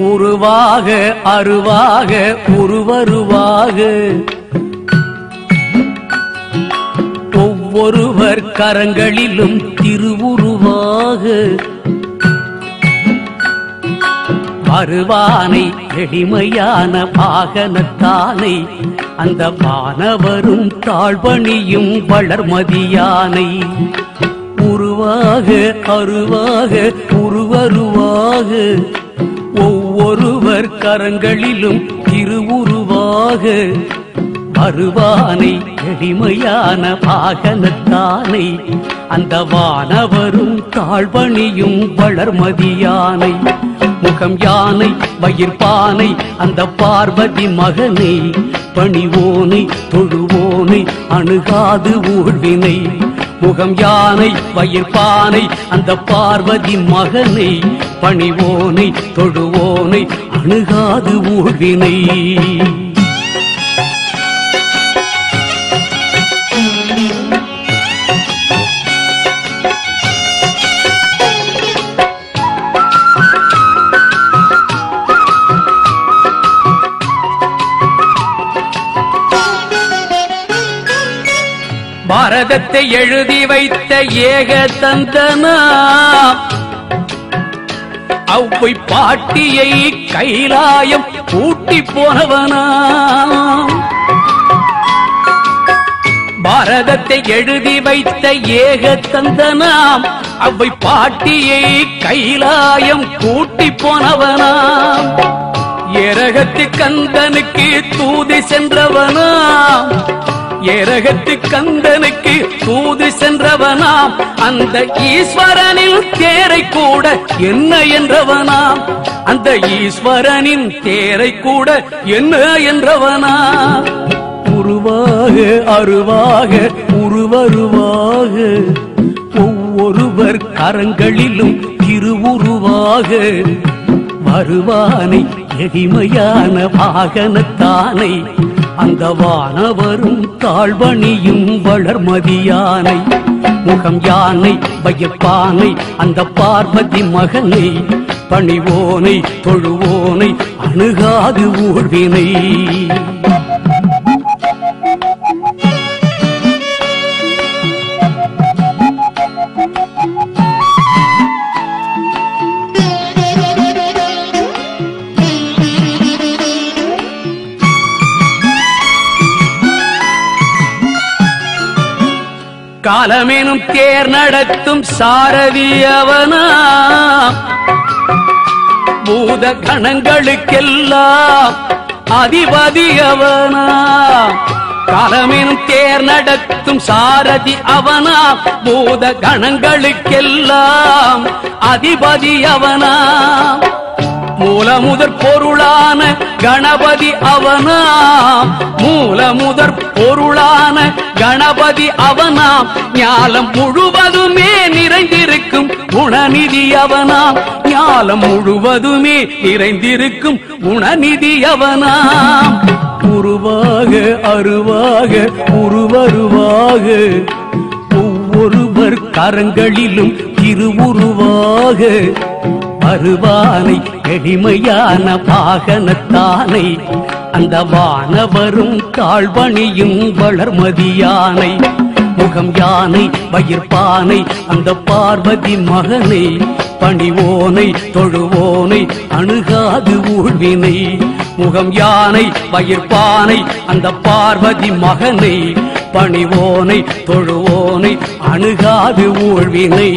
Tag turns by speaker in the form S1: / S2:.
S1: உருவாக அருவாக உருவருவாக ஒவ்வொருவர் கரங்களிலும் திருவுருவாக வருவானை எளிமையான வாகனத்தானை அந்த வானவரும் தாழ்வணியும் வளர்மதியானை உருவாக அருவாக உருவருவாக ஒவ்வொருவர் கரங்களிலும் திருவுருவாக வருவானை எளிமையான வாகனத்தானை அந்த வானவரும் தாழ்வணியும் வளர்மதியானை முகம் யானை வயிற்பானை அந்த பார்வதி மகனை பணிவோனை தொழுவோனை அணுகாது ஊழ்வினை முகம் யானை வயிற்பானை அந்த பார்வதி மகனை பணிவோனை தொழுவோனை அணுகாது ஊழ்வினை பாரதத்தை எழுதி வைத்த ஏக தந்தனா அவ்வை பாட்டியை கைலாயம் கூட்டி போனவனா பாரதத்தை எழுதி வைத்த ஏக தந்தனாம் அவ்வை பாட்டியை கைலாயம் கூட்டி போனவனாம் ஏரகத்து கந்தனுக்கு தூது சென்றவனாம் ஏரகத்து கந்தனுக்கு தூது சென்றவனாம் அந்த ஈஸ்வரனின் தேரை கூட என்ன என்றவனாம் அந்த ஈஸ்வரனின் தேரை கூட என்ன என்றவனாம் உருவாக அருவாக உருவருவாக ஒவ்வொருவர் கரங்களிலும் திருவுருவாக வருவானை எளிமையான வாகனத்தானை அந்த வானவரும் தாழ்வணியும் வளர்மதியானை முகம் யானை வயிற்பானை அந்த பார்வதி மகனை பணிவோனை தொழுவோனை அணுகாது ஊழ்வினை காலமெனும் தேர் நடத்தும் சாரதி அவனா பூத கணங்களுக்கெல்லாம் அதிபதி அவனா காலமெனும் தேர் நடத்தும் சாரதி அவனா பூத கணங்களுக்கெல்லாம் அதிபதி அவனா மூலமுதற் பொருளான கணபதி அவனாம் மூலமுதற் பொருளான கணபதி அவனாம் ஞாலம் முழுவதுமே நிறைந்திருக்கும் குணநிதி அவனாம் ஞாலம் முழுவதுமே நிறைந்திருக்கும் குணநிதி அவனாம் உருவாக அருவாக உருவருவாக ஒவ்வொருவர் கரங்களிலும் திருவுருவாக வருவானை எளிமையான வாகனத்தானை அந்த வானவரும் தாழ்வணியும் வளர்மதியானை முகம் யானை வயிற்பானை அந்த பார்வதி மகனை பணிவோனை தொழுவோனை அணுகாது ஊழ்வினை முகம் யானை வயிற்பானை அந்த பார்வதி மகனை பணிவோனை தொழுவோனை அணுகாது ஊழ்வினை